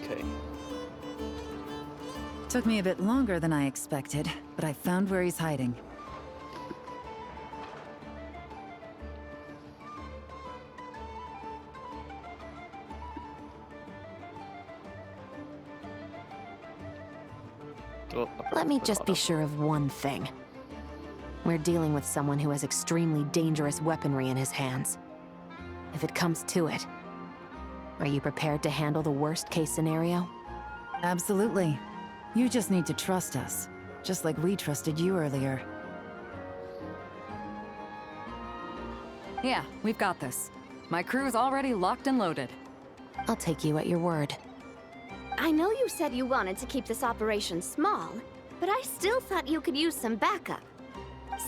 Okay. Took me a bit longer than I expected, but I found where he's hiding. Oh, Let me just be sure of one thing. We're dealing with someone who has extremely dangerous weaponry in his hands. If it comes to it, are you prepared to handle the worst-case scenario? Absolutely. You just need to trust us, just like we trusted you earlier. Yeah, we've got this. My crew's already locked and loaded. I'll take you at your word. I know you said you wanted to keep this operation small, but I still thought you could use some backup.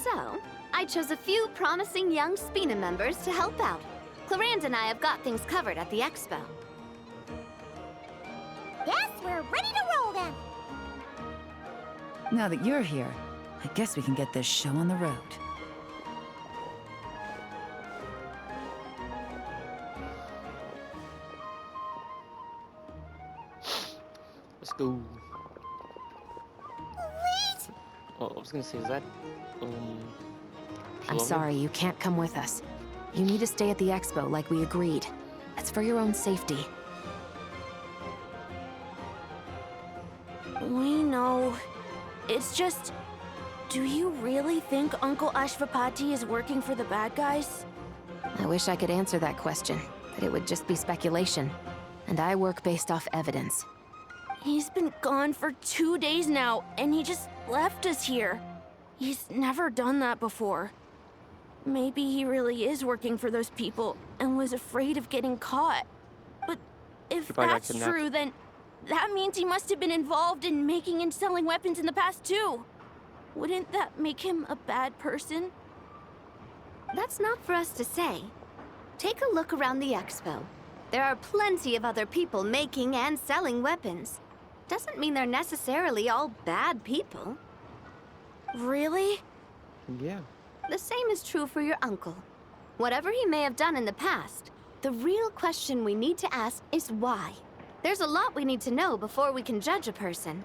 So, I chose a few promising young Spina members to help out. Clarand and I have got things covered at the expo. Yes, we're ready to roll then. Now that you're here, I guess we can get this show on the road. Let's go. Wait! Oh, I was gonna say, is that I'm sorry, you can't come with us. You need to stay at the expo like we agreed. It's for your own safety. We know. It's just... Do you really think Uncle Ashvapati is working for the bad guys? I wish I could answer that question, but it would just be speculation. And I work based off evidence. He's been gone for 2 days now, and he just left us here. He's never done that before. Maybe he really is working for those people and was afraid of getting caught. But if probably got that's kidnapped. true, then that means he must have been involved in making and selling weapons in the past too. Wouldn't that make him a bad person? That's not for us to say. Take a look around the expo. There are plenty of other people making and selling weapons. Doesn't mean they're necessarily all bad people. Really? Yeah. The same is true for your uncle. Whatever he may have done in the past, the real question we need to ask is why. There's a lot we need to know before we can judge a person.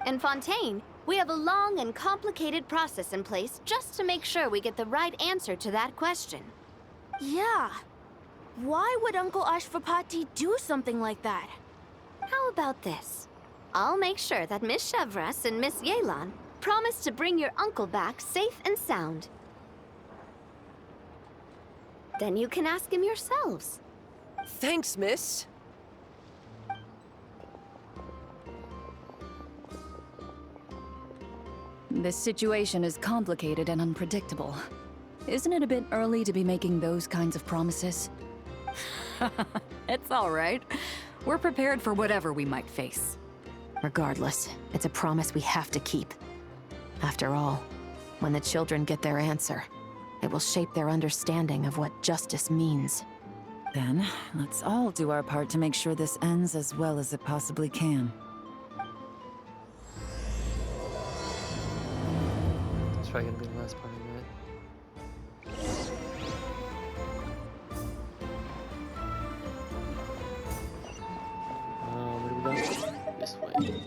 In Fontaine, we have a long and complicated process in place just to make sure we get the right answer to that question. Yeah. Why would Uncle Ashvapati do something like that? How about this? I'll make sure that Miss Chevras and Miss Yelan promise to bring your uncle back safe and sound. Then you can ask him yourselves. Thanks, miss. This situation is complicated and unpredictable. Isn't it a bit early to be making those kinds of promises? It's all right. We're prepared for whatever we might face. Regardless, it's a promise we have to keep. After all, when the children get their answer, it will shape their understanding of what justice means. Then, let's all do our part to make sure this ends as well as it possibly can. It's probably gonna be the last part of it. Where do we go? This way.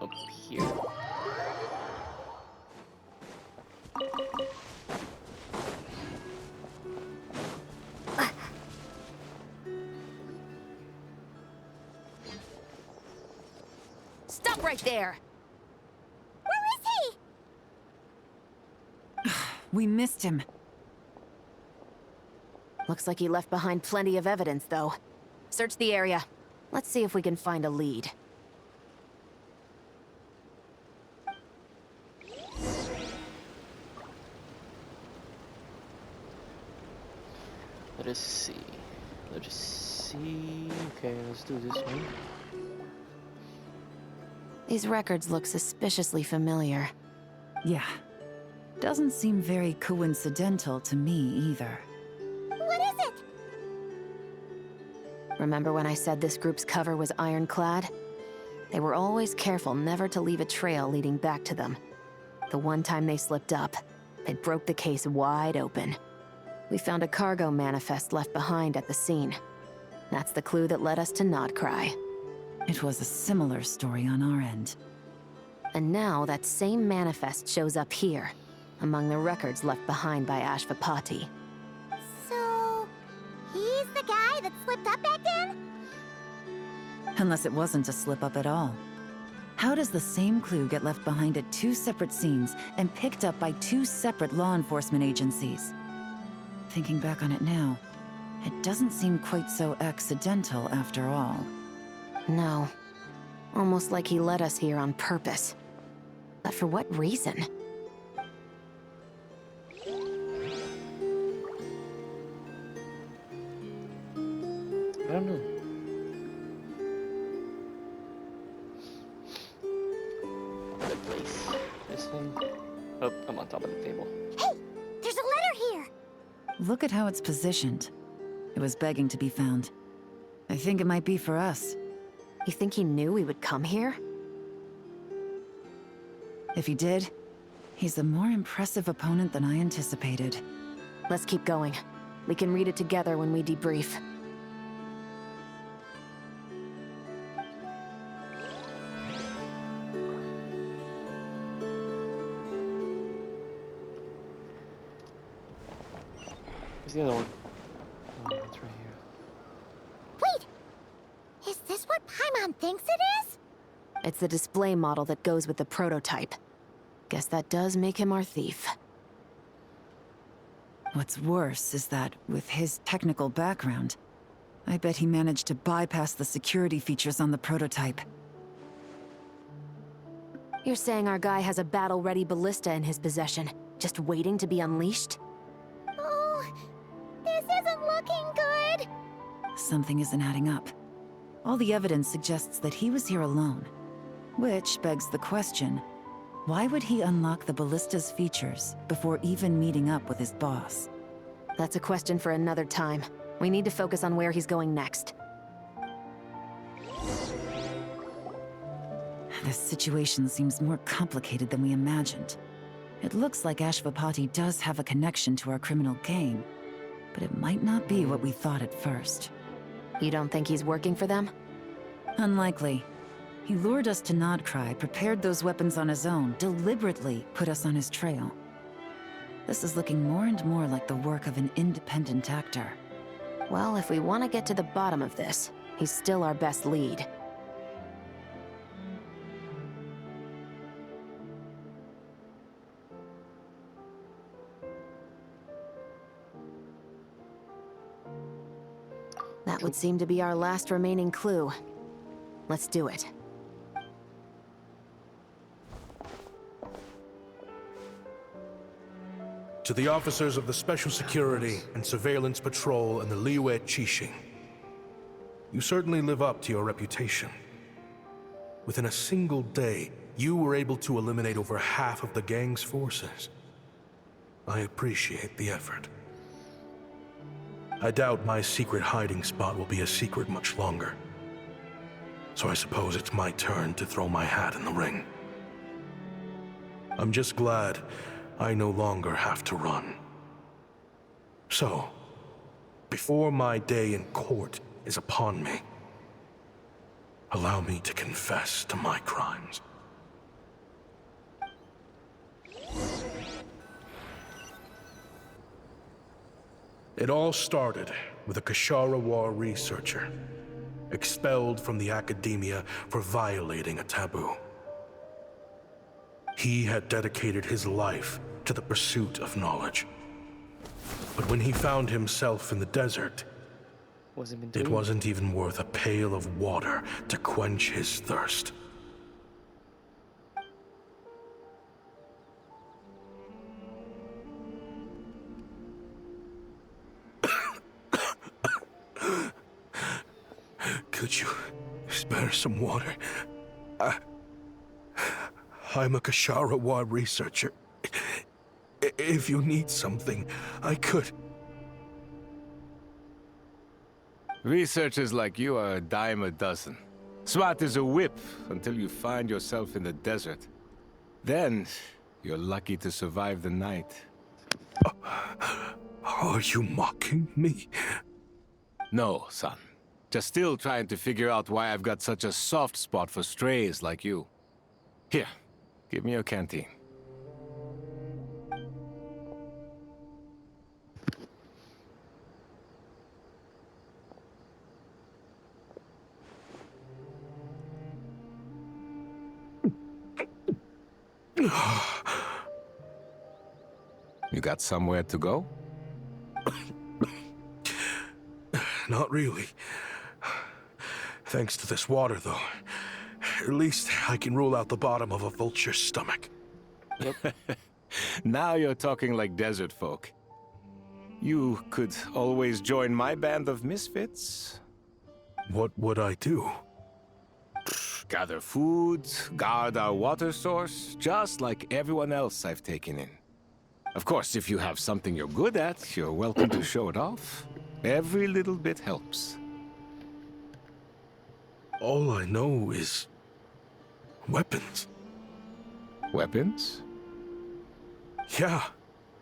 Up here. Stop right there! Where is he? We missed him. Looks like he left behind plenty of evidence, though. Search the area. Let's see if we can find a lead. Let us see. Let us see. Okay, let's do this one. These records look suspiciously familiar. Yeah. Doesn't seem very coincidental to me either. What is it? Remember when I said this group's cover was ironclad? They were always careful never to leave a trail leading back to them. The one time they slipped up, it broke the case wide open. We found a cargo manifest left behind at the scene. That's the clue that led us to Nodcry. It was a similar story on our end. And now that same manifest shows up here, among the records left behind by Ashvapati. So, he's the guy that slipped up back then? Unless it wasn't a slip-up at all. How does the same clue get left behind at 2 separate scenes and picked up by 2 separate law enforcement agencies? Thinking back on it now, it doesn't seem quite so accidental after all. No. Almost like he led us here on purpose. But for what reason? I don't know. Good place. This thing. Oh, I'm on top of the table. Hey, there's a letter here. Look at how it's positioned. It was begging to be found. I think it might be for us. You think he knew we would come here? If he did, he's a more impressive opponent than I anticipated. Let's keep going. We can read it together when we debrief. Where's the other one? Oh, it's right here. Wait! Is this what Paimon thinks it is? It's the display model that goes with the prototype. Guess that does make him our thief. What's worse is that, with his technical background, I bet he managed to bypass the security features on the prototype. You're saying our guy has a battle-ready ballista in his possession, just waiting to be unleashed? Oh, this isn't looking good. Something isn't adding up. All the evidence suggests that he was here alone. Which begs the question, why would he unlock the ballista's features before even meeting up with his boss? That's a question for another time. We need to focus on where he's going next. This situation seems more complicated than we imagined. It looks like Ashvapati does have a connection to our criminal gang, but it might not be what we thought at first. You don't think he's working for them? Unlikely. He lured us to Nodcry, prepared those weapons on his own, deliberately put us on his trail. This is looking more and more like the work of an independent actor. Well, if we want to get to the bottom of this, he's still our best lead. That would seem to be our last remaining clue. Let's do it. To the officers of the Special Security and Surveillance Patrol and the Liyue Qixing, you certainly live up to your reputation. Within a single day, you were able to eliminate over half of the gang's forces. I appreciate the effort. I doubt my secret hiding spot will be a secret much longer. So I suppose it's my turn to throw my hat in the ring. I'm just glad I no longer have to run. So, before my day in court is upon me, allow me to confess to my crimes. It all started with a Kashara War researcher, expelled from the academia for violating a taboo. He had dedicated his life to the pursuit of knowledge. But when he found himself in the desert, it wasn't even worth a pail of water to quench his thirst. Could you spare some water? I'm a Kashara researcher. If you need something, I could. Researchers like you are a dime a dozen. Smart as a whip until you find yourself in the desert. Then, you're lucky to survive the night. Are you mocking me? No, son. Just still trying to figure out why I've got such a soft spot for strays like you. Here, give me your canteen. You got somewhere to go? Not really. Thanks to this water, though. At least I can rule out the bottom of a vulture's stomach. Now you're talking like desert folk. You could always join my band of misfits. What would I do? Gather food, guard our water source, just like everyone else I've taken in. Of course, if you have something you're good at, you're welcome to show it off. Every little bit helps. All I know is... weapons. Weapons? Yeah.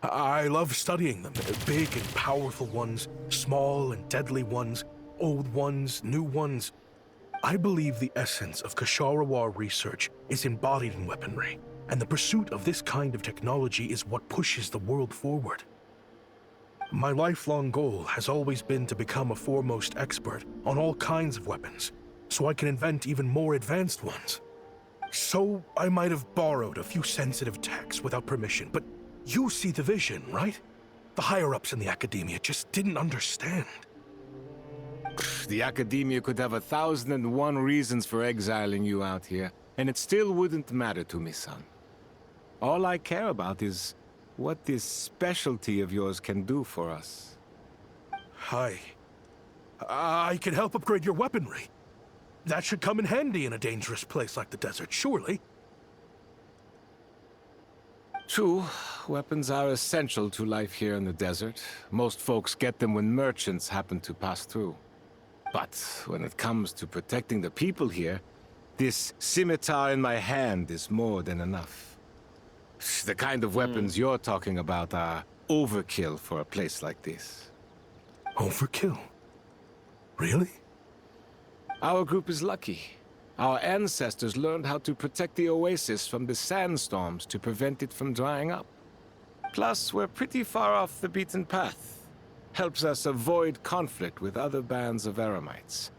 I love studying them. Big and powerful ones, small and deadly ones, old ones, new ones. I believe the essence of Kshatriya research is embodied in weaponry, and the pursuit of this kind of technology is what pushes the world forward. My lifelong goal has always been to become a foremost expert on all kinds of weapons, so I can invent even more advanced ones. So I might have borrowed a few sensitive techs without permission, but you see the vision, right? The higher-ups in the academia just didn't understand. The academia could have 1,001 reasons for exiling you out here, and it still wouldn't matter to me, son. All I care about is what this specialty of yours can do for us. I can help upgrade your weaponry. That should come in handy in a dangerous place like the desert, surely. True, weapons are essential to life here in the desert. Most folks get them when merchants happen to pass through. But when it comes to protecting the people here, this scimitar in my hand is more than enough. The kind of weapons you're talking about are overkill for a place like this. Overkill? Really? Our group is lucky. Our ancestors learned how to protect the oasis from the sandstorms to prevent it from drying up. Plus, we're pretty far off the beaten path. Helps us avoid conflict with other bands of Eremites.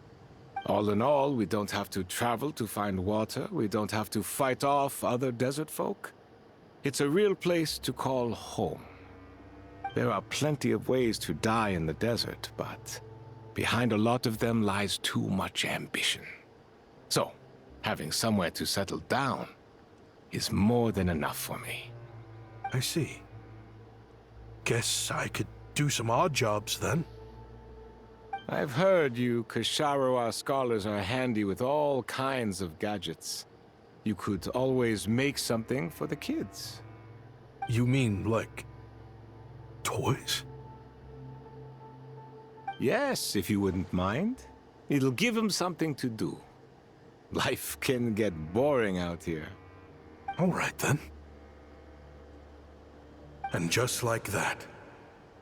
All in all, we don't have to travel to find water, we don't have to fight off other desert folk. It's a real place to call home. There are plenty of ways to die in the desert, but behind a lot of them lies too much ambition. So, having somewhere to settle down is more than enough for me. I see. Guess I could do some odd jobs then. I've heard you Kshatriya scholars are handy with all kinds of gadgets. You could always make something for the kids. You mean, like, toys? Yes, if you wouldn't mind. It'll give them something to do. Life can get boring out here. All right, then. And just like that,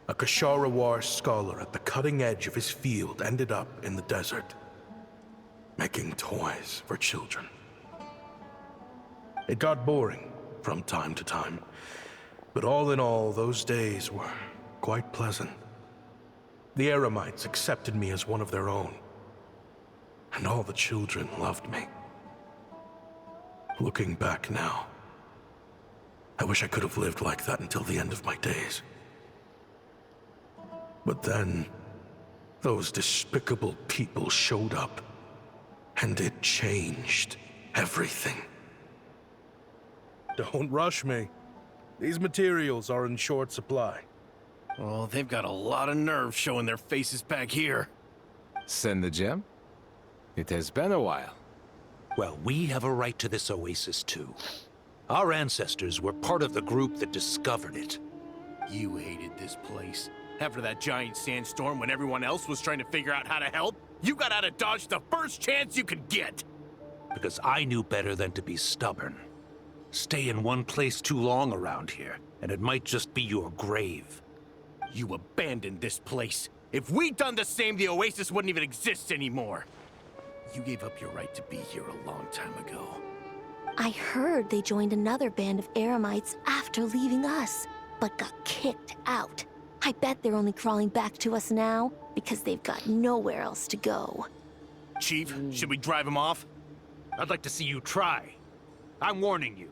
a Kshatriya scholar at the cutting edge of his field ended up in the desert, making toys for children. It got boring from time to time, but all in all, those days were quite pleasant. The Eremites accepted me as one of their own, and all the children loved me. Looking back now, I wish I could have lived like that until the end of my days. But then, those despicable people showed up, and it changed everything. Don't rush me. These materials are in short supply. Oh, they've got a lot of nerve showing their faces back here. Send the gem? It has been a while. Well, we have a right to this oasis too. Our ancestors were part of the group that discovered it. You hated this place. After that giant sandstorm when everyone else was trying to figure out how to help, you got out of Dodge the first chance you could get. Because I knew better than to be stubborn. Stay in one place too long around here, and it might just be your grave. You abandoned this place, If we'd done the same, the Oasis wouldn't even exist anymore. You gave up your right to be here a long time ago. I heard they joined another band of Eremites after leaving us, but got kicked out. I bet they're only crawling back to us now because they've got nowhere else to go. Chief, should we drive him off? I'd like to see you try. I'm warning you.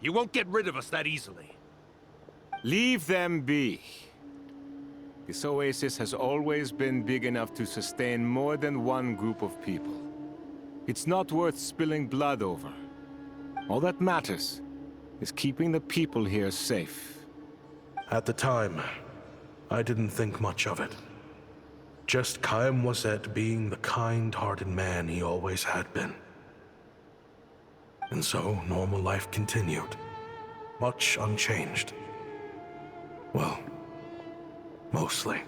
You won't get rid of us that easily. Leave them be. This oasis has always been big enough to sustain more than one group of people. It's not worth spilling blood over. All that matters is keeping the people here safe. At the time, I didn't think much of it. Just Chaim Wazet being the kind-hearted man he always had been. And so, normal life continued. Much unchanged. Well, mostly.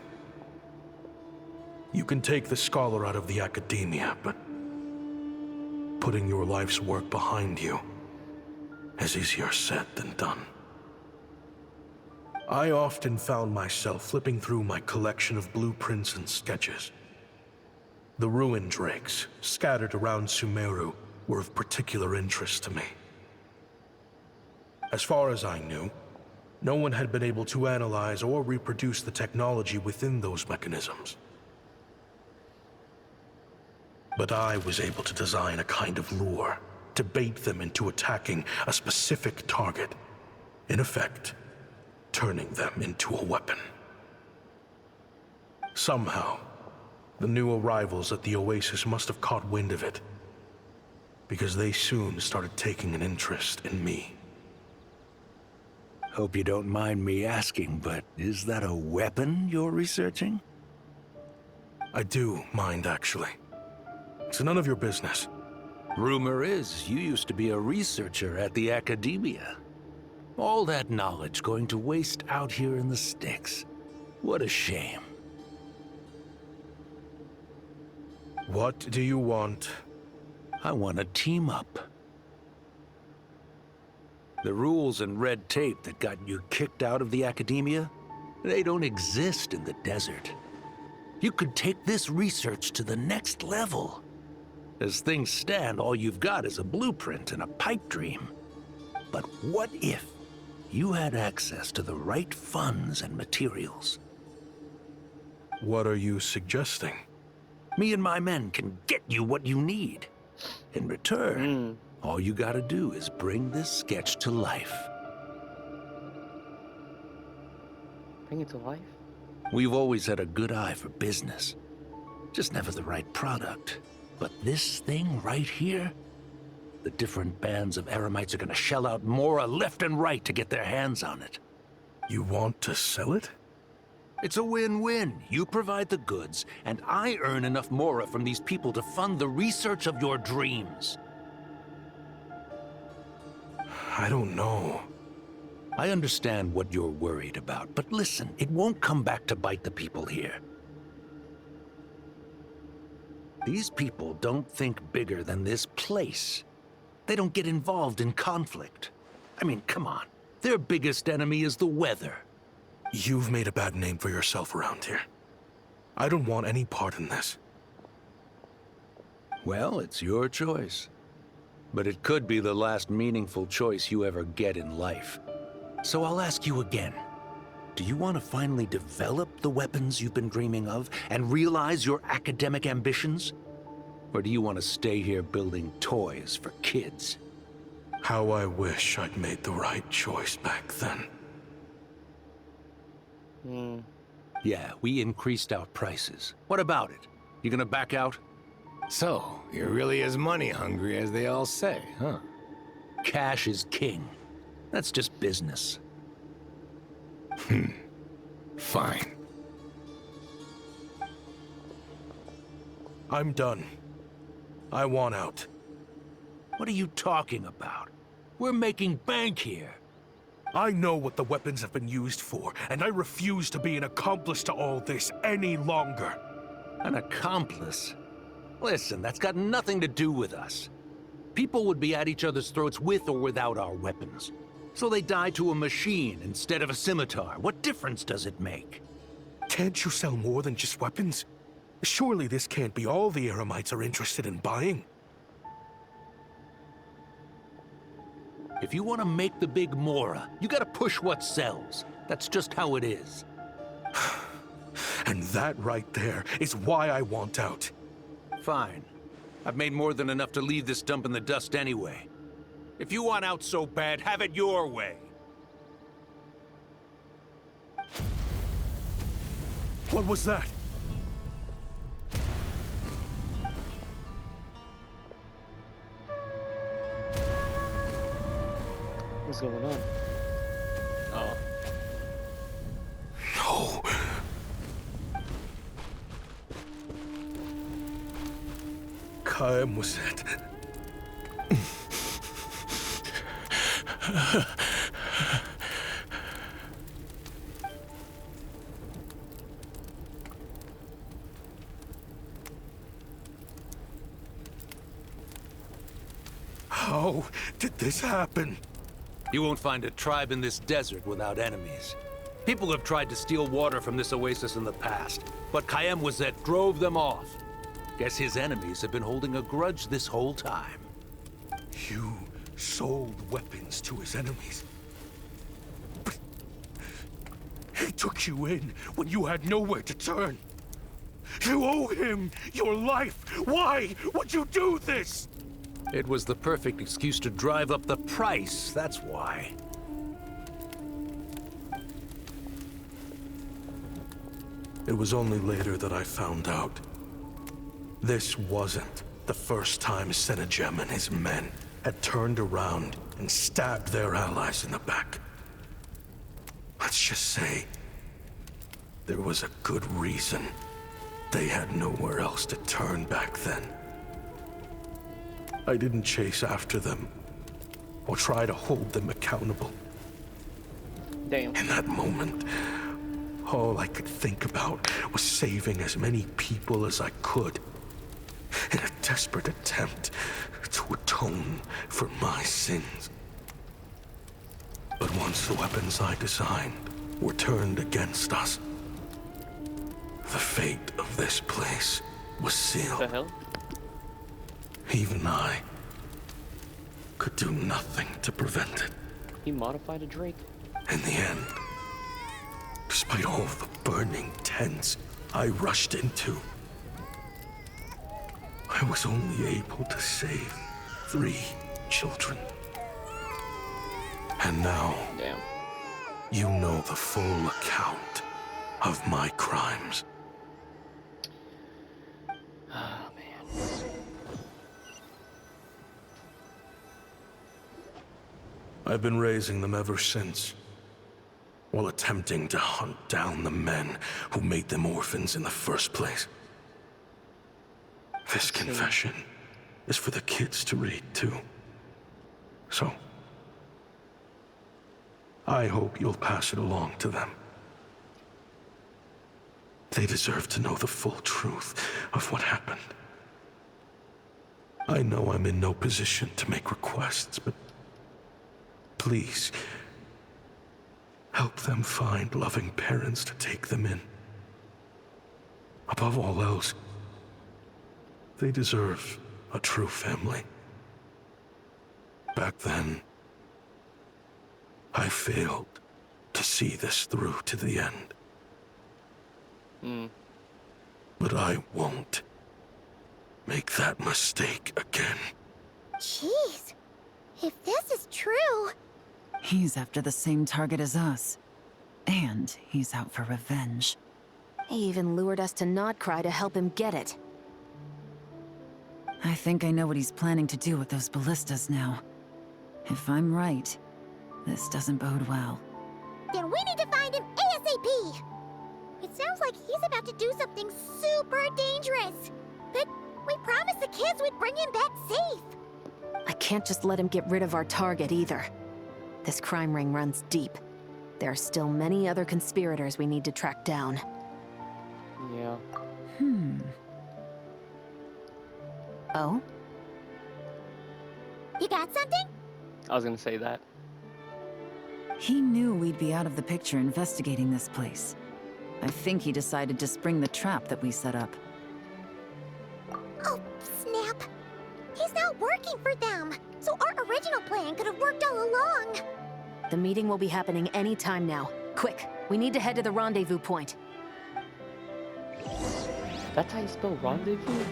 You can take the scholar out of the academia, but putting your life's work behind you is easier said than done. I often found myself flipping through my collection of blueprints and sketches. The ruin drakes scattered around Sumeru were of particular interest to me. As far as I knew, no one had been able to analyze or reproduce the technology within those mechanisms. But I was able to design a kind of lure to bait them into attacking a specific target. In effect, turning them into a weapon. Somehow, the new arrivals at the Oasis must have caught wind of it, because they soon started taking an interest in me. Hope you don't mind me asking, but is that a weapon you're researching? I do mind, actually. It's none of your business. Rumor is you used to be a researcher at the academia. All that knowledge going to waste out here in the sticks. What a shame. What do you want? I want to team up. The rules and red tape that got you kicked out of the academia, they don't exist in the desert. You could take this research to the next level. As things stand, all you've got is a blueprint and a pipe dream. But what if you had access to the right funds and materials? What are you suggesting? Me and my men can get you what you need. In return, all you gotta do is bring this sketch to life. Bring it to life? We've always had a good eye for business. Just never the right product. But this thing right here, the different bands of Eremites are gonna shell out Mora left and right to get their hands on it. You want to sell it? It's a win-win. You provide the goods, and I earn enough Mora from these people to fund the research of your dreams. I don't know. I understand what you're worried about, but listen, it won't come back to bite the people here. These people don't think bigger than this place. They don't get involved in conflict. I mean, come on. Their biggest enemy is the weather. You've made a bad name for yourself around here. I don't want any part in this. Well, it's your choice. But it could be the last meaningful choice you ever get in life. So I'll ask you again. Do you want to finally develop the weapons you've been dreaming of and realize your academic ambitions? Or do you want to stay here building toys for kids? How I wish I'd made the right choice back then. Yeah, we increased our prices. What about it? You gonna back out? So, you're really as money hungry as they all say, huh? Cash is king. That's just business. Fine. I'm done. I want out. What are you talking about? We're making bank here. I know what the weapons have been used for, and I refuse to be an accomplice to all this any longer. An accomplice? Listen, that's got nothing to do with us. People would be at each other's throats with or without our weapons. So they die to a machine instead of a scimitar. What difference does it make? Can't you sell more than just weapons? Surely this can't be all the Eremites are interested in buying. If you want to make the big Mora, you gotta push what sells. That's just how it is. And that right there is why I want out. Fine. I've made more than enough to leave this dump in the dust anyway. If you want out so bad, have it your way. What was that? What's going on? Oh. No. Kaim was it? How did this happen? You won't find a tribe in this desert without enemies. People have tried to steal water from this oasis in the past, but Kaim Wazet drove them off. Guess his enemies have been holding a grudge this whole time. You sold weapons to his enemies. But he took you in when you had nowhere to turn. You owe him your life. Why would you do this? It was the perfect excuse to drive up the price, that's why. It was only later that I found out. This wasn't the first time Senegem and his men had turned around and stabbed their allies in the back. Let's just say, there was a good reason they had nowhere else to turn back then. I didn't chase after them, or try to hold them accountable. Damn. In that moment, all I could think about was saving as many people as I could, in a desperate attempt to atone for my sins. But once the weapons I designed were turned against us, the fate of this place was sealed. What the hell? Even I could do nothing to prevent it. He modified a Drake. In the end, despite all the burning tents I rushed into, I was only able to save 3 children. And now, Damn. you know the full account of my crimes. Oh, man. I've been raising them ever since, while attempting to hunt down the men who made them orphans in the first place. This confession is for the kids to read, too. So, I hope you'll pass it along to them. They deserve to know the full truth of what happened. I know I'm in no position to make requests, but please, help them find loving parents to take them in. Above all else, they deserve a true family. Back then, I failed to see this through to the end. But I won't make that mistake again. Jeez. If this is true... He's after the same target as us. And he's out for revenge. He even lured us to Notcry to help him get it. I think I know what he's planning to do with those ballistas now. If I'm right, this doesn't bode well. Then we need to find him ASAP! It sounds like he's about to do something super dangerous. But we promised the kids we'd bring him back safe. I can't just let him get rid of our target either. This crime ring runs deep. There are still many other conspirators we need to track down. Yeah. Oh? You got something? I was gonna say that. He knew we'd be out of the picture investigating this place. I think he decided to spring the trap that we set up. Oh, snap. He's not working for them. So our original plan could have worked all along. The meeting will be happening any time now. Quick, we need to head to the rendezvous point. That's how you spell rendezvous?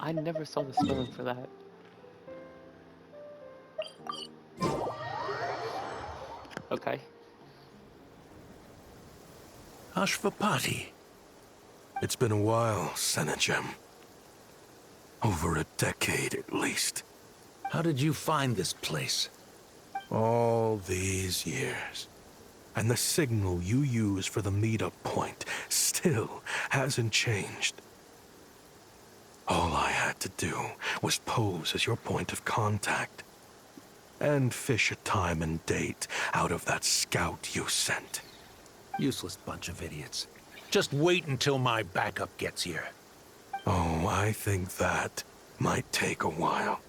I never saw the spelling for that. Okay. Ashvapati. It's been a while, Senegem. Over a decade at least. How did you find this place? All these years. And the signal you use for the meetup point still hasn't changed. All I had to do was pose as your point of contact. And fish a time and date out of that scout you sent. Useless bunch of idiots. Just wait until my backup gets here. Oh, I think that might take a while.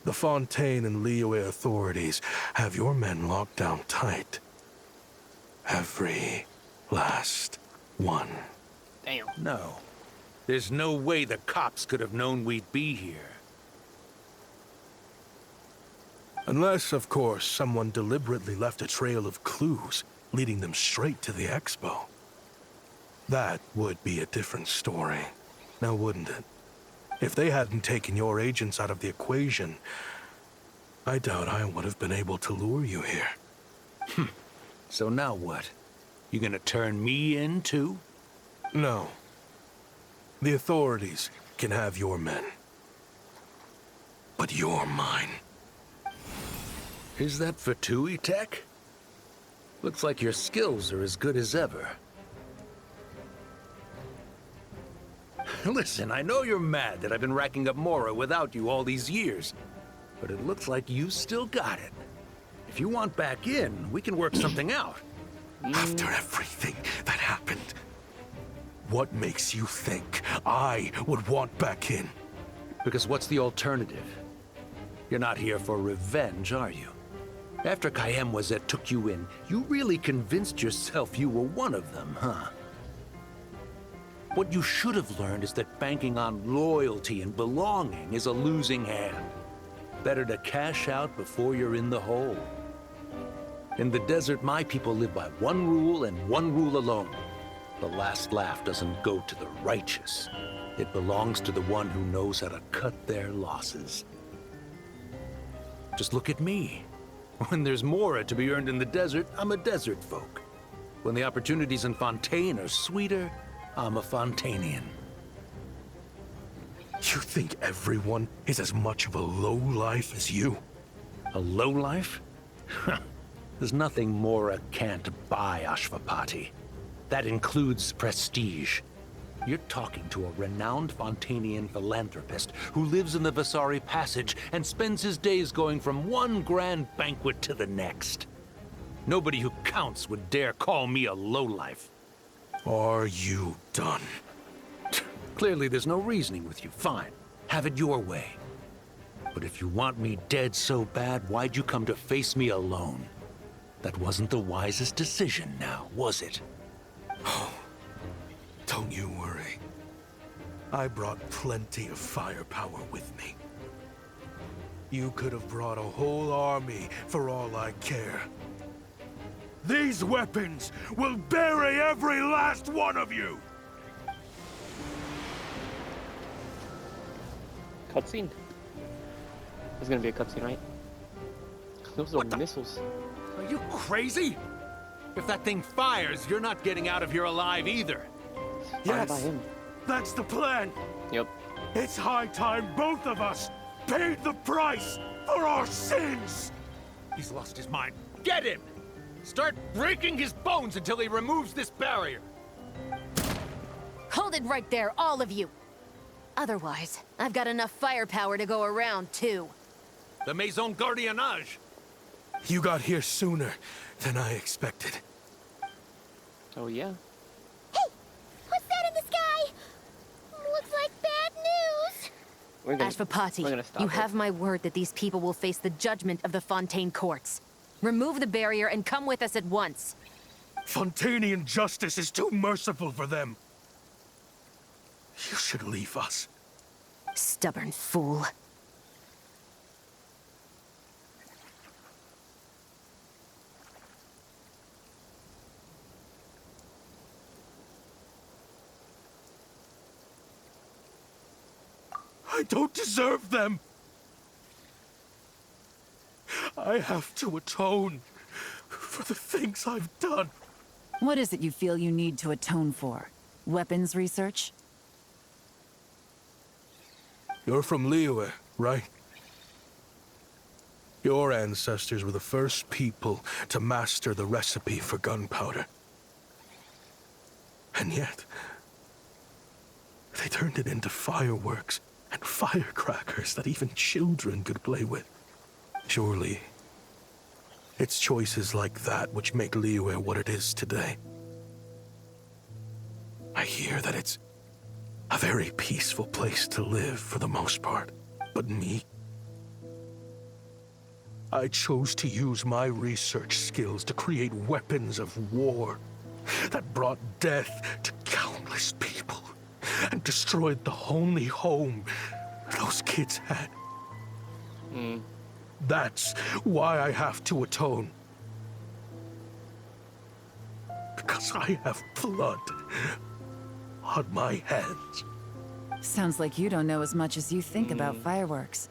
The Fontaine and Liyue authorities have your men locked down tight. Every last one. Damn. No. There's no way the cops could have known we'd be here. Unless, of course, someone deliberately left a trail of clues, leading them straight to the expo. That would be a different story, now wouldn't it? If they hadn't taken your agents out of the equation, I doubt I would have been able to lure you here. So now what? You gonna turn me in, too? No. The authorities can have your men. But you're mine. Is that for Tui Tech? Looks like your skills are as good as ever. Listen, I know you're mad that I've been racking up Mora without you all these years, but it looks like you still got it. If you want back in, we can work something out. After everything that happened, what makes you think I would want back in? Because what's the alternative? You're not here for revenge, are you? After Kayemwazet took you in, you really convinced yourself you were one of them, huh? What you should have learned is that banking on loyalty and belonging is a losing hand. Better to cash out before you're in the hole. In the desert, my people live by one rule and one rule alone. The last laugh doesn't go to the righteous. It belongs to the one who knows how to cut their losses. Just look at me. When there's Mora to be earned in the desert, I'm a desert folk. When the opportunities in Fontaine are sweeter, I'm a Fontainian. You think everyone is as much of a lowlife as you? A lowlife? There's nothing Mora can't buy, Ashvapati. That includes prestige. You're talking to a renowned Fontainian philanthropist who lives in the Vasari Passage and spends his days going from one grand banquet to the next. Nobody who counts would dare call me a lowlife. Are you done? Clearly there's no reasoning with you. Fine. Have it your way. But if you want me dead so bad, why'd you come to face me alone? That wasn't the wisest decision now, was it? Oh, don't you worry. I brought plenty of firepower with me. You could have brought a whole army for all I care. These weapons will bury every last one of you! Cutscene? There's gonna be a cutscene, right? Those are missiles. Are you crazy? If that thing fires, you're not getting out of here alive either. Fired by him. That's the plan! Yep. It's high time both of us paid the price for our sins! He's lost his mind. Get him! Start breaking his bones until he removes this barrier. Hold it right there, all of you! Otherwise, I've got enough firepower to go around, too. The Maison Gardiennage. You got here sooner than I expected. Oh yeah. Hey! What's that in the sky? Looks like bad news! We're gonna Ashvapati, stop you it. have my word that these people will face the judgment of the Fontaine courts. Remove the barrier and come with us at once. Fontanian justice is too merciful for them. You should leave us. Stubborn fool. I don't deserve them. I have to atone for the things I've done. What is it you feel you need to atone for? Weapons research? You're from Liyue, right? Your ancestors were the first people to master the recipe for gunpowder. And yet, they turned it into fireworks and firecrackers that even children could play with. Surely, it's choices like that which make Liyue what it is today. I hear that it's a very peaceful place to live for the most part. But me? I chose to use my research skills to create weapons of war that brought death to countless people and destroyed the only home those kids had. That's why I have to atone. Because I have blood on my hands. Sounds like you don't know as much as you think about fireworks.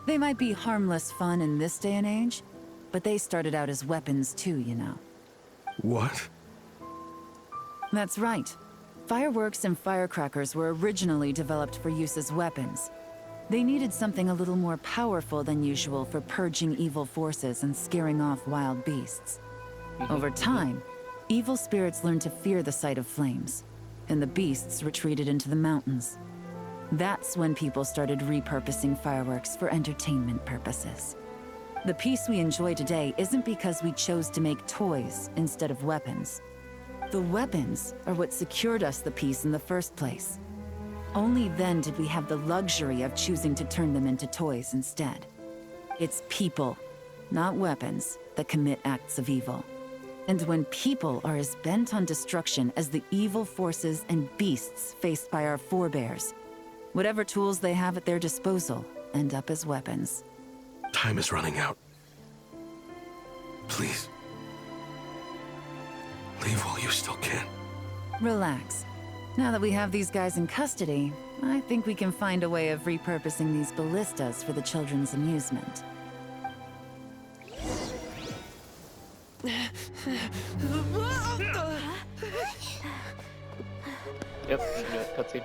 They might be harmless fun in this day and age, but they started out as weapons too, you know. What? That's right. Fireworks and firecrackers were originally developed for use as weapons. They needed something a little more powerful than usual for purging evil forces and scaring off wild beasts. Over time, evil spirits learned to fear the sight of flames, and the beasts retreated into the mountains. That's when people started repurposing fireworks for entertainment purposes. The peace we enjoy today isn't because we chose to make toys instead of weapons. The weapons are what secured us the peace in the first place. Only then did we have the luxury of choosing to turn them into toys instead. It's people, not weapons, that commit acts of evil. And when people are as bent on destruction as the evil forces and beasts faced by our forebears, whatever tools they have at their disposal end up as weapons. Time is running out. Please. Leave while you still can. Relax. Now that we have these guys in custody, I think we can find a way of repurposing these ballistas for the children's amusement. Yep, cutscene.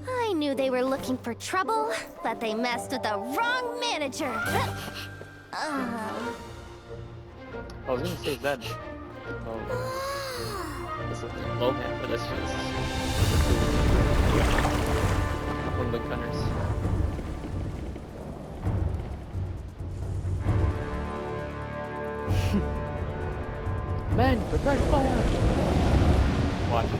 I knew they were looking for trouble, but they messed with the wrong manager. I was gonna say that. This is man, but that's just one of the gunners. Man, prepare fire! Watch.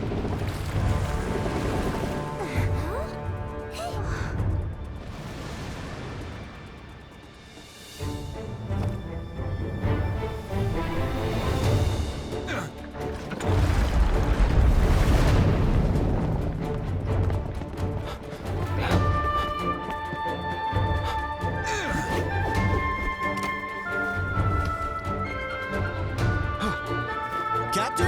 Captain?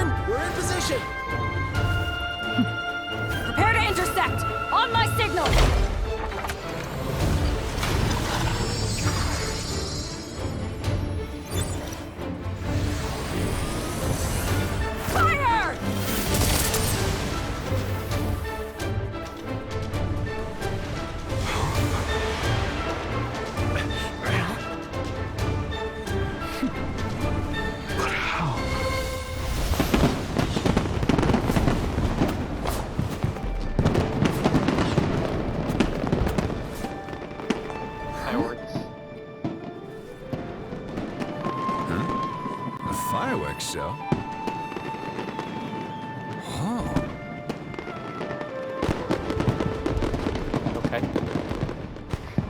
think so. Huh. Okay.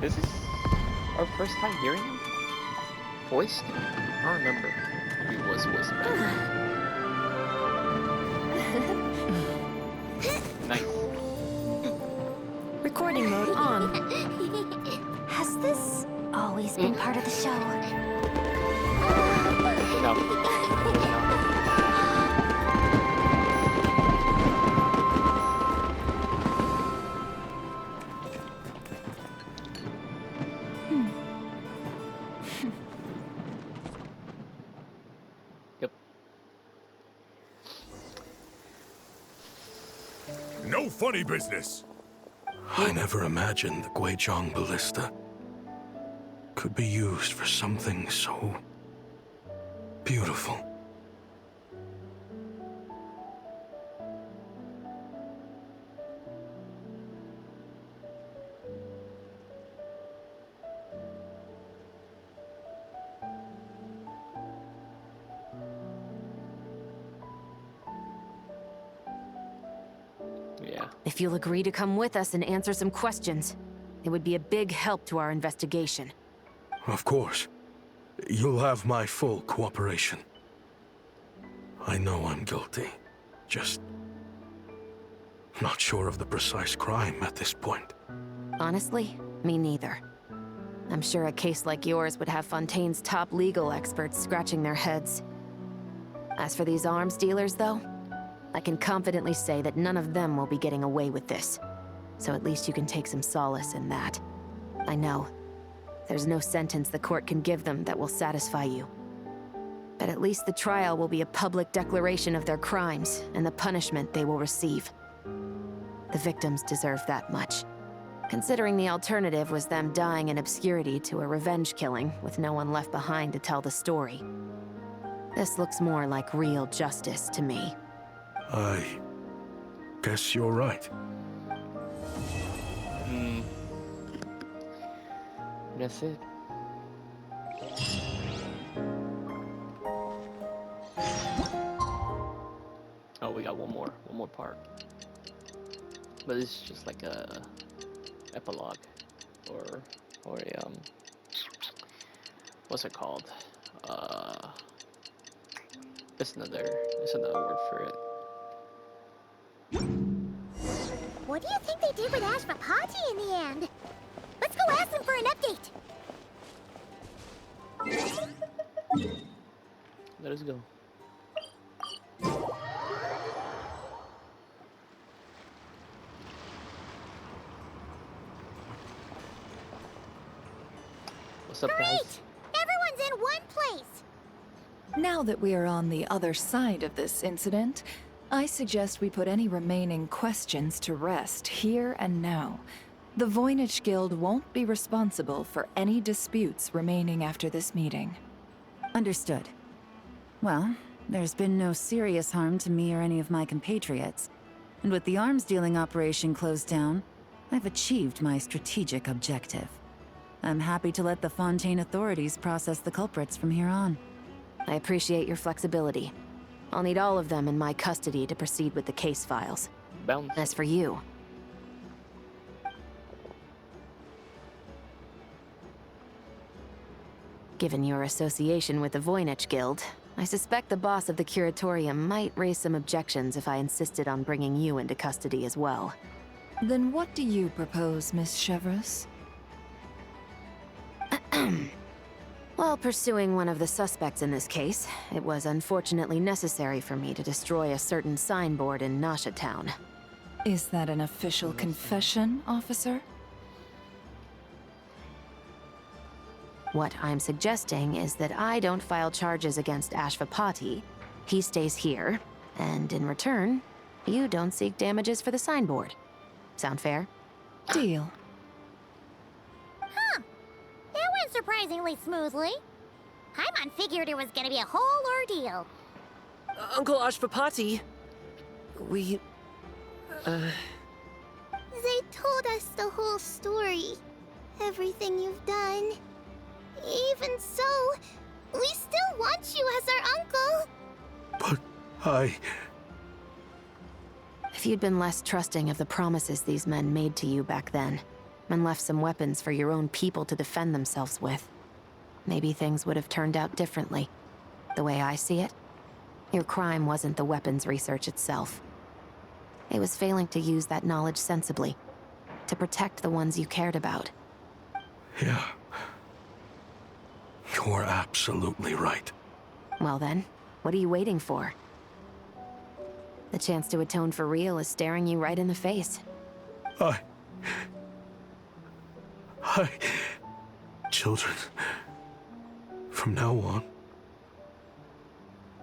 This is our first time hearing him voiced. I don't remember if he was voiced. Nice. Recording mode on. Has this always been part of the show? No. Yep. No funny business. I never imagined the Guizhong ballista could be used for something so beautiful. Yeah. If you'll agree to come with us and answer some questions, it would be a big help to our investigation. Of course. You'll have my full cooperation. I know I'm guilty. Just not sure of the precise crime at this point. Honestly, me neither. I'm sure a case like yours would have Fontaine's top legal experts scratching their heads. As for these arms dealers, though, I can confidently say that none of them will be getting away with this. So at least you can take some solace in that. I know. There's no sentence the court can give them that will satisfy you. But at least the trial will be a public declaration of their crimes and the punishment they will receive. The victims deserve that much. Considering the alternative was them dying in obscurity to a revenge killing with no one left behind to tell the story. This looks more like real justice to me. I guess you're right. That's it. Oh, we got one more part. But this is just like a epilogue, or a what's it called? There's another word for it. What do you think they did with Ashvapati in the end? Let's go ask them for an update. Let us go. What's up, guys? Everyone's in one place. Now that we are on the other side of this incident, I suggest we put any remaining questions to rest here and now. The Voynich Guild won't be responsible for any disputes remaining after this meeting. Understood. Well, there's been no serious harm to me or any of my compatriots. And with the arms dealing operation closed down, I've achieved my strategic objective. I'm happy to let the Fontaine authorities process the culprits from here on. I appreciate your flexibility. I'll need all of them in my custody to proceed with the case files. Bounce. As for you... Given your association with the Voynich Guild, I suspect the boss of the Curatorium might raise some objections if I insisted on bringing you into custody as well. Then what do you propose, Miss Chevreuse? While pursuing one of the suspects in this case, it was unfortunately necessary for me to destroy a certain signboard in Nasha Town. Is that an official confession, officer? What I'm suggesting is that I don't file charges against Ashvapati, he stays here, and in return, you don't seek damages for the signboard. Sound fair? Deal. Huh. That went surprisingly smoothly. Paimon figured it was gonna be a whole ordeal. Uncle Ashvapati, we... They told us the whole story. Everything you've done. Even so, we still want you as our uncle. But If you'd been less trusting of the promises these men made to you back then, and left some weapons for your own people to defend themselves with, maybe things would have turned out differently. The way I see it, your crime wasn't the weapons research itself. It was failing to use that knowledge sensibly, to protect the ones you cared about. Yeah. You're absolutely right. Well then, what are you waiting for? The chance to atone for real is staring you right in the face. Children, from now on,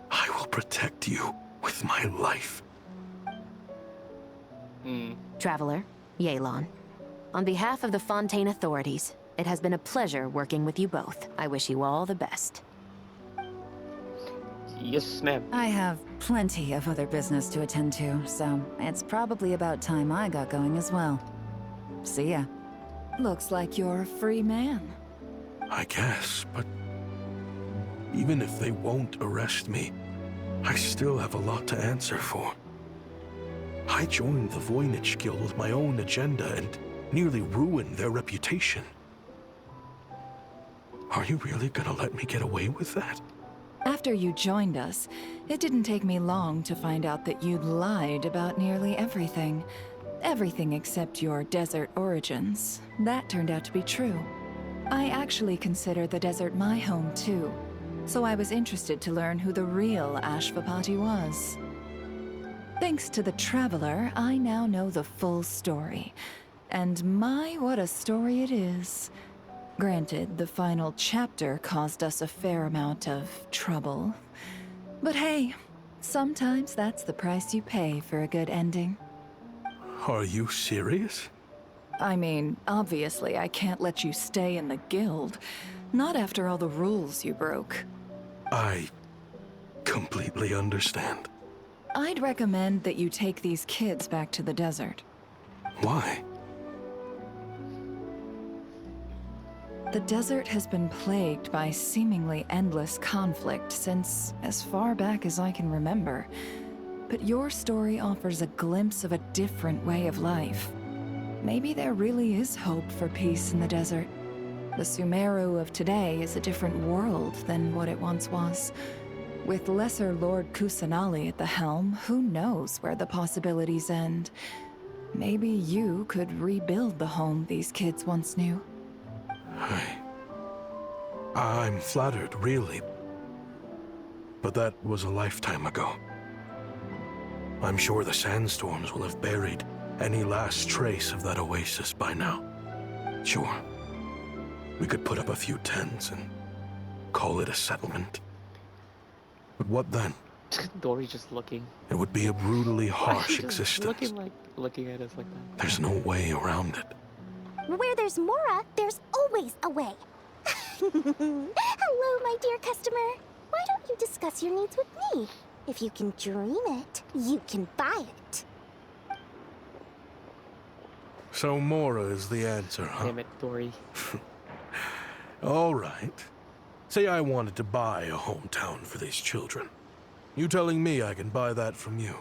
I will protect you with my life. Traveler, Yelan, on behalf of the Fontaine authorities, it has been a pleasure working with you both. I wish you all the best. Yes, ma'am. I have plenty of other business to attend to, so it's probably about time I got going as well. See ya. Looks like you're a free man. I guess, but even if they won't arrest me, I still have a lot to answer for. I joined the Voynich Guild with my own agenda and nearly ruined their reputation. Are you really gonna let me get away with that? After you joined us, it didn't take me long to find out that you'd lied about nearly everything. Everything except your desert origins. That turned out to be true. I actually consider the desert my home too, so I was interested to learn who the real Ashvapati was. Thanks to the Traveler, I now know the full story. And my, what a story it is. Granted, the final chapter caused us a fair amount of trouble. But hey, sometimes that's the price you pay for a good ending. Are you serious? I mean, obviously I can't let you stay in the guild. Not after all the rules you broke. I completely understand. I'd recommend that you take these kids back to the desert. Why? The desert has been plagued by seemingly endless conflict since as far back as I can remember. But your story offers a glimpse of a different way of life. Maybe there really is hope for peace in the desert. The Sumeru of today is a different world than what it once was. With Lesser Lord Kusanali at the helm, who knows where the possibilities end? Maybe you could rebuild the home these kids once knew. I'm flattered, really. But that was a lifetime ago. I'm sure the sandstorms will have buried any last trace of that oasis by now. Sure, we could put up a few tents and call it a settlement. But what then? Dory just looking. It would be a brutally harsh existence. Looking at us like that. There's no way around it. Where there's Mora, there's always a way. Hello, my dear customer. Why don't you discuss your needs with me? If you can dream it, you can buy it. So Mora is the answer, huh? Damn it, Dory. All right. Say I wanted to buy a hometown for these children. You telling me I can buy that from you?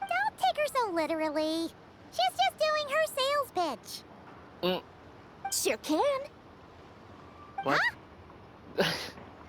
Don't take her so literally. She's just doing her sales pitch. Sure can. What? Huh?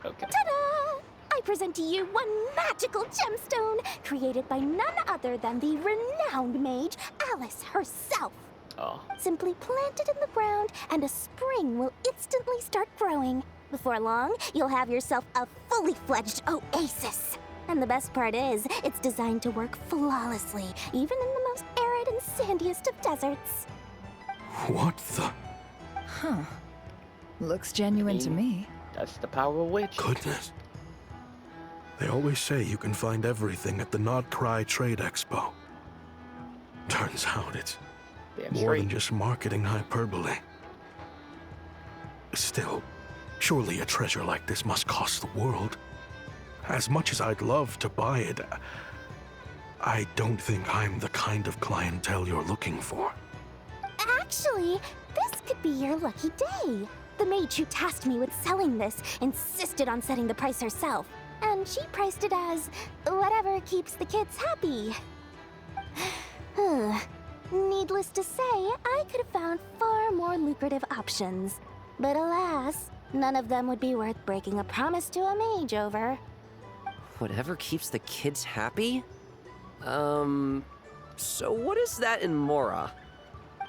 Okay. Ta-da! I present to you one magical gemstone created by none other than the renowned mage Alice herself. Oh. Simply plant it in the ground and a spring will instantly start growing. Before long, you'll have yourself a fully fledged oasis. And the best part is, it's designed to work flawlessly, even in the most arid and sandiest of deserts. What the? Huh. Looks genuine to me. That's the power of witch. Goodness. They always say you can find everything at the Not Cry Trade Expo. Turns out it's Damn more straight. than just marketing hyperbole. Still, surely a treasure like this must cost the world. As much as I'd love to buy it, I don't think I'm the kind of clientele you're looking for. Actually, this could be your lucky day. The mage who tasked me with selling this insisted on setting the price herself. and she priced it as whatever keeps the kids happy. Needless to say, I could have found far more lucrative options. But alas, none of them would be worth breaking a promise to a mage over. Whatever keeps the kids happy? So what is that in Mora?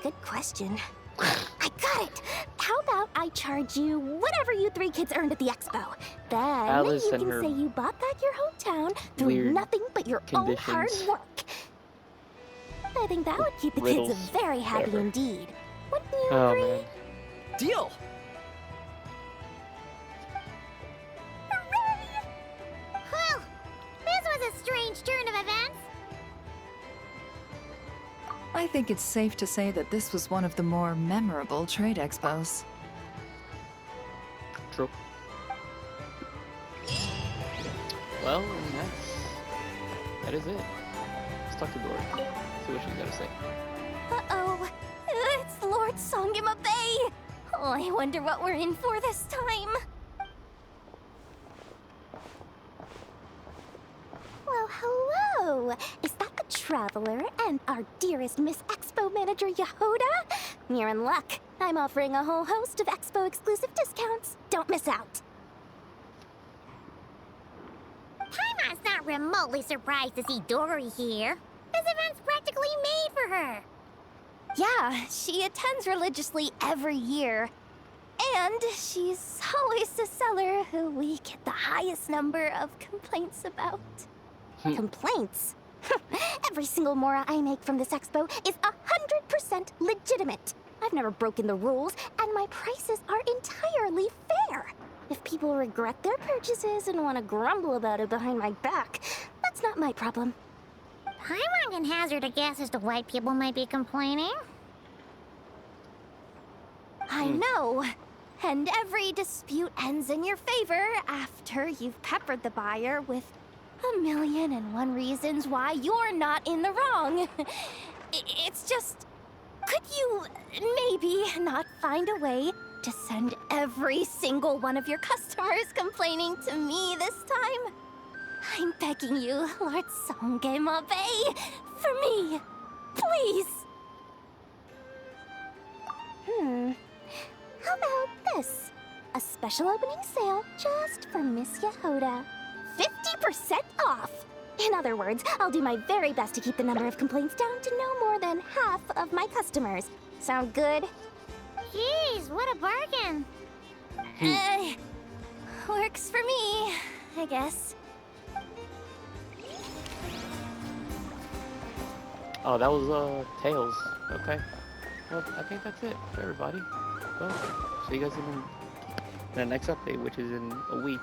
Good question. I got it! How about I charge you whatever you 3 kids earned at the expo? Then Alice you and can her say you bought back your hometown through weird nothing but your own hard conditions. work. I think that would keep the Riddles, kids very happy whatever. indeed. Wouldn't you Oh agree? man. Deal! Well, this was a strange turn of events. I think it's safe to say that this was one of the more memorable trade expos. True. Well, that is it. Let's talk to Dory. See what she's got to say. Uh-oh. It's Lord Songima Bay. Oh, I wonder what we're in for this time. Well, hello. Is that the Traveler and our dearest Miss Expo Manager Yehoda? You're in luck. I'm offering a whole host of Expo exclusive discounts. Don't miss out. Paimon's not remotely surprised to see Dory here. This event's practically made for her. Yeah, she attends religiously every year. And she's always the seller who we get the highest number of complaints about. Complaints? Every single Mora I make from this expo is 100% legitimate. I've never broken the rules, and my prices are entirely fair. If people regret their purchases and want to grumble about it behind my back, that's not my problem. Paimon can hazard a guess as to why people might be complaining. I know. And every dispute ends in your favor after you've peppered the buyer with 1,000,001 reasons why you're not in the wrong. It's just... Could you maybe not find a way to send every single one of your customers complaining to me this time? I'm begging you, Lord Songema Bay, for me. Please. How about this? A special opening sale just for Miss Yehoda. 50% off! In other words, I'll do my very best to keep the number of complaints down to no more than half of my customers. Sound good? Jeez, what a bargain. Works for me, I guess. Oh, that was Tails. Okay. Well, I think that's it for everybody. Well, see you guys in the next update, which is in a week.